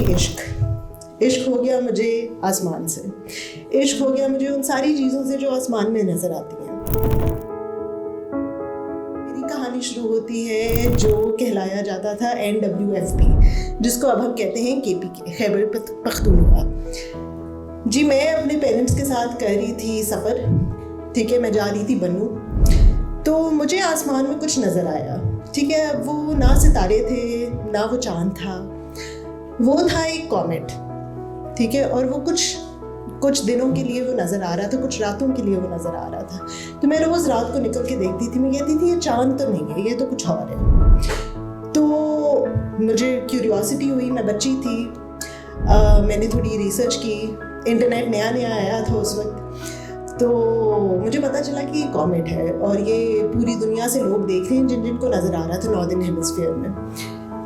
इश्क हो गया मुझे आसमान से, इश्क हो गया मुझे उन सारी चीज़ों से जो आसमान में नज़र आती हैं। मेरी कहानी शुरू होती है जो कहलाया जाता था NWFP, जिसको अब हम कहते हैं KPK, खैबर पख्तूनख्वा। जी, मैं अपने पेरेंट्स के साथ कर रही थी सफ़र, ठीक है, मैं जा रही थी बन्नू, तो मुझे आसमान में कुछ नज़र आया, ठीक है। अब वो ना सितारे थे ना वो चाँद था, वो था एक कॉमेट, ठीक है। और वो कुछ दिनों के लिए वो नज़र आ रहा था, कुछ रातों के लिए वो नज़र आ रहा था। तो मैं रोज़ रात को निकल के देखती थी, मैं कहती थी ये चाँद तो नहीं है, ये तो कुछ और है। तो मुझे क्यूरियोसिटी हुई, मैं बच्ची थी, मैंने थोड़ी रिसर्च की, इंटरनेट नया नया आया था उस वक्त, तो मुझे पता चला कि ये कॉमेट है और ये पूरी दुनिया से लोग देख रहे हैं जिनको नज़र आ रहा था नॉर्दर्न हेमिस्फीयर में।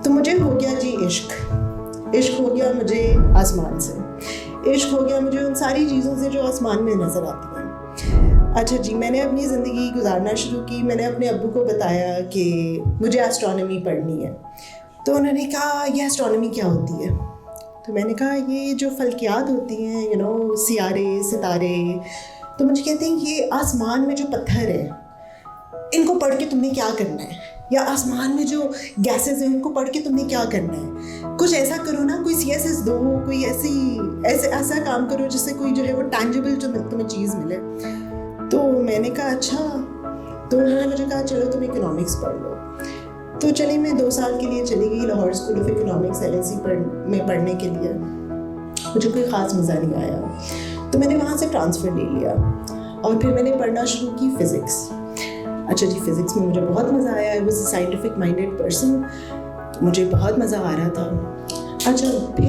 तो मुझे हो गया जी इश्क हो गया मुझे आसमान से, इश्क हो गया मुझे उन सारी चीज़ों से जो आसमान में नज़र आती हैं। अच्छा जी, मैंने अपनी ज़िंदगी गुजारना शुरू की। मैंने अपने अब्बू को बताया कि मुझे एस्ट्रोनॉमी पढ़नी है, तो उन्होंने कहा ये एस्ट्रोनॉमी क्या होती है? तो मैंने कहा ये जो फल्कियात होती हैं, सियारे सितारे। तो मुझे कहते हैं ये आसमान में जो पत्थर है इनको पढ़ के तुमने क्या करना है, या आसमान में जो गैसेस हैं उनको पढ़ के तुमने क्या करना है। कुछ ऐसा करो ना, कोई CSS दो, कोई ऐसा काम करो जिससे कोई जो है वो टैंजिबल जो तुम्हें चीज़ मिले। तो मैंने कहा अच्छा। तो उन्होंने मुझे कहा चलो तुम इकोनॉमिक्स पढ़ लो। तो चलिए मैं 2 साल के लिए चली गई Lahore school of economics LSE में पढ़ने के लिए। मुझे कोई ख़ास मज़ा नहीं आया, तो मैंने वहाँ से ट्रांसफ़र ले लिया और फिर मैंने पढ़ना शुरू की फ़िज़िक्स। अच्छा जी, फ़िज़िक्स में मुझे बहुत मज़ा आया। I was a scientific minded person, मुझे बहुत मज़ा आ रहा था। अच्छा, फिर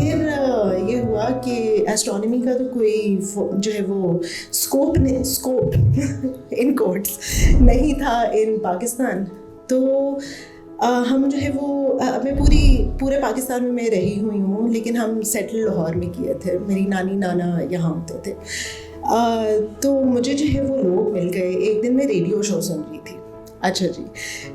ये हुआ कि एस्ट्रोनॉमी का तो कोई जो है वो स्कोप इन कोट्स नहीं था इन पाकिस्तान। तो हम जो है वो मैं पूरे पाकिस्तान में मैं रही हुई हूँ, लेकिन हम सेटल लाहौर में किए थे। मेरी नानी नाना यहाँ होते थे। तो मुझे जो है वो लोग मिल गए। एक दिन मैं रेडियो शो सुन रही थी। अच्छा जी,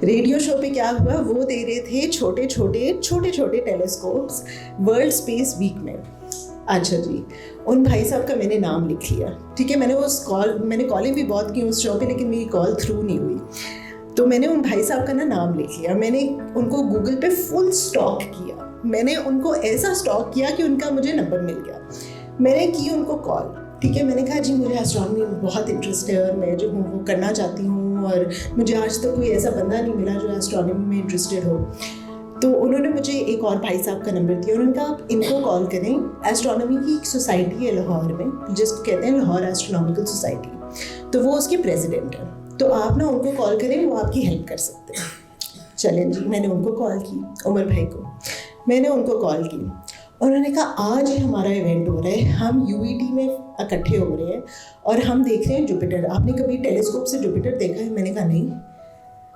रेडियो शो पे क्या हुआ, वो दे रहे थे छोटे छोटे टेलीस्कोप्स वर्ल्ड स्पेस वीक में। अच्छा जी, उन भाई साहब का मैंने नाम लिख लिया, ठीक है। मैंने कॉलिंग भी बहुत की उस शो पे, लेकिन मेरी कॉल थ्रू नहीं हुई। तो मैंने उन भाई साहब का नाम लिख लिया। मैंने उनको गूगल पे फुल स्टॉक किया, मैंने उनको ऐसा स्टॉक किया कि उनका मुझे नंबर मिल गया। मैंने की उनको कॉल, ठीक है। मैंने कहा जी मुझे एस्ट्रोनॉमी में बहुत इंटरेस्ट है और मैं जो हूँ वो करना चाहती हूँ, और मुझे आज तक कोई ऐसा बंदा नहीं मिला जो एस्ट्रोनॉमी में इंटरेस्टेड हो। तो उन्होंने मुझे एक और भाई साहब का नंबर दिया। उन्होंने कहा आप इनको कॉल करें, एस्ट्रोनॉमी की एक सोसाइटी है लाहौर में जिसको कहते हैं लाहौर एस्ट्रोनॉमिकल सोसाइटी, तो वो उसके प्रेसिडेंट है, तो आप ना उनको कॉल करें, वो आपकी हेल्प कर सकते हैं। चलें जी, मैंने उनको कॉल की, उमर भाई को मैंने उनको कॉल की। उन्होंने कहा आज ही हमारा इवेंट हो रहा है, हम UET में इकट्ठे हो रहे हैं और हम देख रहे हैं जुपिटर। आपने कभी टेलीस्कोप से जुपिटर देखा है? मैंने कहा नहीं।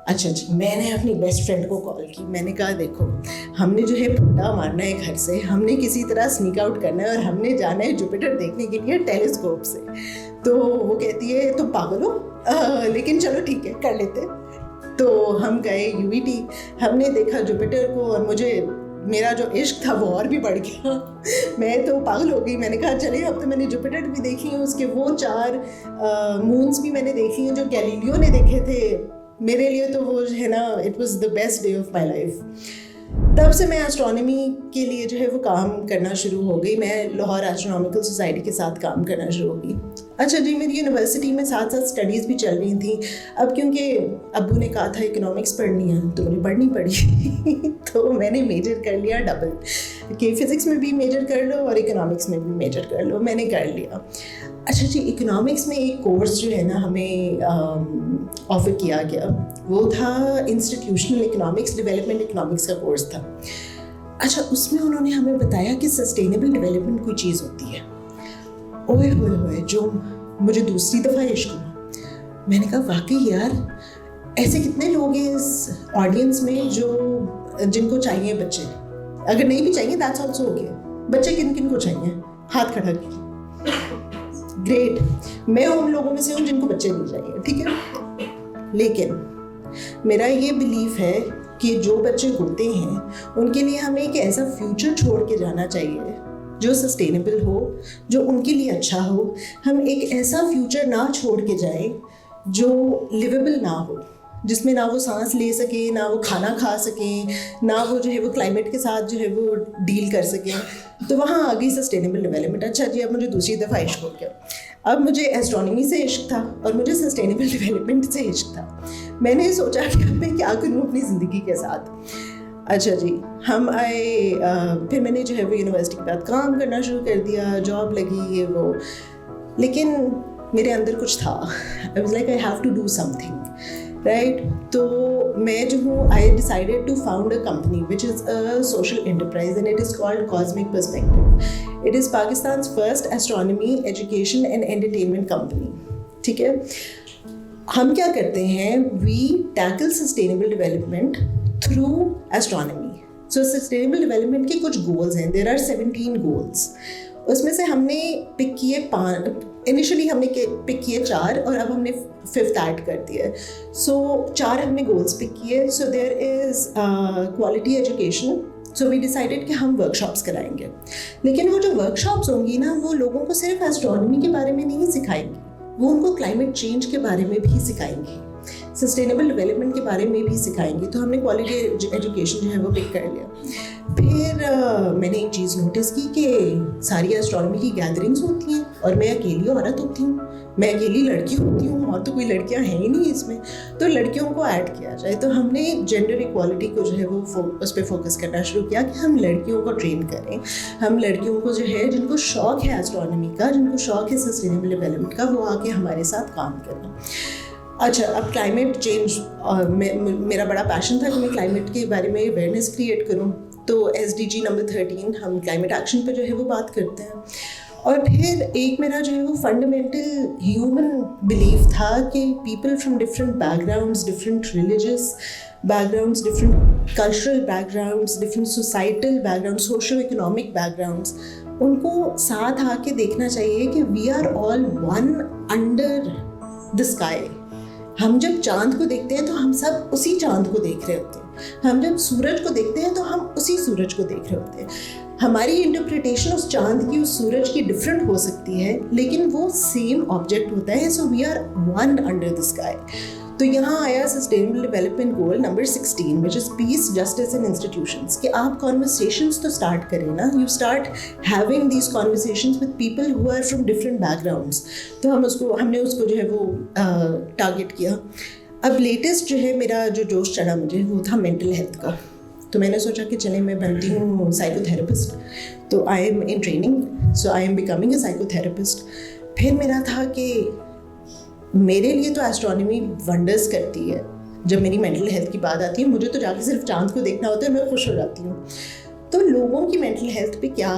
अच्छा जी, मैंने अपनी बेस्ट फ्रेंड को कॉल की। मैंने कहा देखो, हमने जो है फुट्टा मारना है घर से, हमने किसी तरह स्नीक आउट करना है और हमने जाना है जुपिटर देखने के लिए टेलीस्कोप से। तो वो कहती है तुम पागल हो, लेकिन चलो ठीक है कर लेते। तो हम गए UET, हमने देखा जुपिटर को और मेरा जो इश्क था वो और भी बढ़ गया। मैं तो पागल हो गई। मैंने कहा चलिए, अब तो मैंने जुपिटर भी देखी है, उसके वो 4 मून्स भी मैंने देखी हैं जो गैलीलियो ने देखे थे। मेरे लिए तो वो है ना, it was the best day of my life. तब से मैं एस्ट्रोनॉमी के लिए जो है वो काम करना शुरू हो गई। मैं लाहौर एस्ट्रोनॉमिकल सोसाइटी के साथ काम करना शुरू हो गई। अच्छा जी, मेरी यूनिवर्सिटी में साथ साथ स्टडीज़ भी चल रही थी। अब क्योंकि अब्बू ने कहा था इकोनॉमिक्स पढ़नी है तो मुझे पढ़नी पड़ी तो मैंने मेजर कर लिया डबल, कि फ़िज़िक्स में भी मेजर कर लो और इकोनॉमिक्स में भी मेजर कर लो। मैंने कर लिया। अच्छा जी, इकोनॉमिक्स में एक कोर्स जो है ना हमें ऑफ़र किया गया, वो था इंस्टीट्यूशनल इकोनॉमिक्स, डेवलपमेंट इकोनॉमिक्स का कोर्स था। अच्छा, उसमें उन्होंने हमें बताया कि सस्टेनेबल डेवलपमेंट कोई चीज़ होती है। ओए होए, जो मुझे दूसरी दफ़ा इश्क हुआ। मैंने कहा वाकई यार, ऐसे कितने लोग हैं इस ऑडियंस में जिनको चाहिए बच्चे। अगर नहीं भी चाहिए दैट्स ऑल्सो ओके। बच्चे किन को चाहिए? हाथ खड़ा कीजिए। ग्रेट, मैं उन लोगों में से हूँ जिनको बच्चे नहीं चाहिए, ठीक है। लेकिन मेरा ये बिलीफ है कि जो बच्चे होते हैं उनके लिए हमें एक ऐसा फ्यूचर छोड़ के जाना चाहिए जो सस्टेनेबल हो, जो उनके लिए अच्छा हो। हम एक ऐसा फ्यूचर ना छोड़ के जाए जो लिवेबल ना हो, जिसमें ना वो सांस ले सके, ना वो खाना खा सकें, ना वो जो है वो क्लाइमेट के साथ जो है वो डील कर सकें। तो वहाँ आ गई सस्टेनेबल डेवलपमेंट। अच्छा जी, अब मुझे दूसरी दफ़ा इश्क हो गया। अब मुझे एस्ट्रोनॉमी से इश्क था और मुझे सस्टेनेबल डेवलपमेंट से इश्क था। मैंने सोचा कि अब मैं क्या करूँ अपनी ज़िंदगी के साथ। अच्छा जी, हम आए, फिर मैंने जो है वो यूनिवर्सिटी के बाद काम करना शुरू कर दिया, जॉब लगी, ये वो। लेकिन मेरे अंदर कुछ था, I was like I have to do something, right. तो मैं जो हूँ, I decided to found a company which is a social enterprise and it is called cosmic perspective. It is Pakistan's first astronomy education and entertainment company. ठीक है, हम क्या करते हैं, we tackle sustainable development through astronomy. So sustainable development के कुछ goals हैं, there are 17 goals. उसमें से हमने पिक किए इनिशियली हमने पिक किए 4 और अब हमने 5th ऐड कर दिया। सो 4 हमने गोल्स पिक किए। So there is quality education. So we decided कि हम वर्कशॉप्स कराएंगे, लेकिन वो जो वर्कशॉप्स होंगी ना, वो लोगों को सिर्फ एस्ट्रोनॉमी के बारे में नहीं सिखाएंगी, वो उनको क्लाइमेट चेंज के बारे में भी सिखाएंगी, सस्टेनेबल डेवलपमेंट के बारे में भी सिखाएंगी। तो हमने क्वालिटी एजुकेशन जो है वो पिक कर लिया। फिर मैंने एक चीज़ नोटिस की कि सारी एस्ट्रोनॉमी की गैदरिंग्स होती हैं और मैं अकेली औरत होती हूँ, मैं अकेली लड़की होती हूँ और तो कोई लड़कियाँ हैं ही नहीं इसमें, तो लड़कियों को ऐड किया जाए। तो हमने जेंडर इक्वालिटी को जो है वो उस पर फोकस करना शुरू किया कि हम लड़कियों को ट्रेन करें। हम लड़कियों को जो है, जिनको शौक़ है एस्ट्रोनॉमी का, जिनको शौक़ है सस्टेनेबल डेवलपमेंट का, वो आके हमारे साथ काम करें। अच्छा, अब क्लाइमेट चेंज मेरा बड़ा पैशन था कि मैं क्लाइमेट के बारे में अवेयरनेस क्रिएट करूं। तो SDG नंबर 13 हम क्लाइमेट एक्शन पे जो है वो बात करते हैं। और फिर एक मेरा जो है वो फंडामेंटल ह्यूमन बिलीफ था कि people from different backgrounds, different religious backgrounds, different cultural backgrounds, different societal background, socio economic backgrounds, उनको साथ आके देखना चाहिए कि we are all one under the sky. हम जब चांद को देखते हैं तो हम सब उसी चांद को देख रहे होते हैं, हम जब सूरज को देखते हैं तो हम उसी सूरज को देख रहे होते हैं। हमारी इंटरप्रिटेशन उस चांद की, उस सूरज की डिफरेंट हो सकती है, लेकिन वो सेम ऑब्जेक्ट होता है। So we are one under the sky. तो यहाँ आया sustainable development goal number 16 which is peace, justice and institutions. कि आप कॉन्वर्सेशंस तो स्टार्ट करें ना, you start having these conversations with people who are from different backgrounds. तो हमने उसको जो है वो टारगेट किया। अब लेटेस्ट जो है मेरा जो जोश चढ़ा मुझे, वो था मेंटल हेल्थ का। तो मैंने सोचा कि चले मैं बनती हूँ साइकोथेरेपिस्ट। तो I am in training, so I am becoming a psychotherapist. फिर मेरा था कि मेरे लिए तो एस्ट्रोनॉमी वंडर्स करती है। जब मेरी मेंटल हेल्थ की बात आती है, मुझे तो जाके सिर्फ चांद को देखना होता है, मैं खुश हो जाती हूँ। तो लोगों की मेंटल हेल्थ पे क्या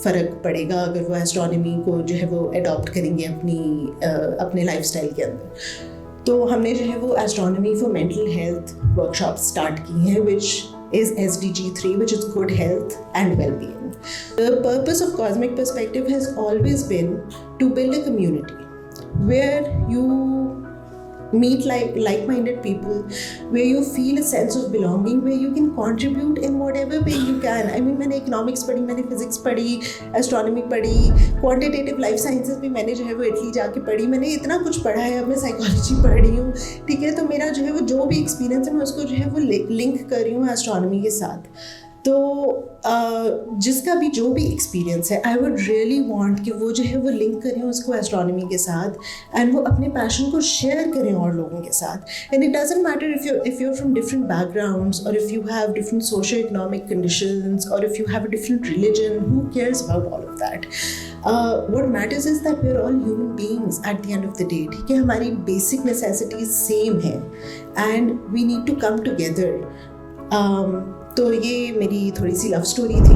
फ़र्क पड़ेगा अगर वो एस्ट्रोनॉमी को जो है वो अडॉप्ट करेंगे अपने लाइफस्टाइल के अंदर। तो हमने जो है वो astronomy for mental health workshop start की हैं, विच is SDG 3, which is good health and well-being. The purpose of Cosmic Perspective has always been to build a community where you meet like-minded people, where you feel a sense of belonging, where you can contribute in whatever way you can. I mean, मैंने economics पढ़ी, मैंने physics पढ़ी, astronomy पढ़ी, quantitative life sciences भी मैंने जो है वो इटली जाके पढ़ी, मैंने इतना कुछ पढ़ा है। अब मैं psychology पढ़ रही हूँ, ठीक है। तो मेरा जो है वो जो भी experience है, मैं उसको जो है वो लिंक कर रही हूँ astronomy के साथ। तो जिसका भी जो भी एक्सपीरियंस है, आई वुड रियली वांट कि वो जो है वो लिंक करें उसको एस्ट्रोनॉमी के साथ, एंड वो अपने पैशन को शेयर करें और लोगों के साथ। And it doesn't matter if you're from different backgrounds, or if you have different socio-economic conditions, or if you have a different religion. Who cares about all of that? What matters is that we're all human beings at the end of the day. ठीक है, हमारी basic necessities same हैं, and we need to come together. तो ये मेरी थोड़ी सी love story थी।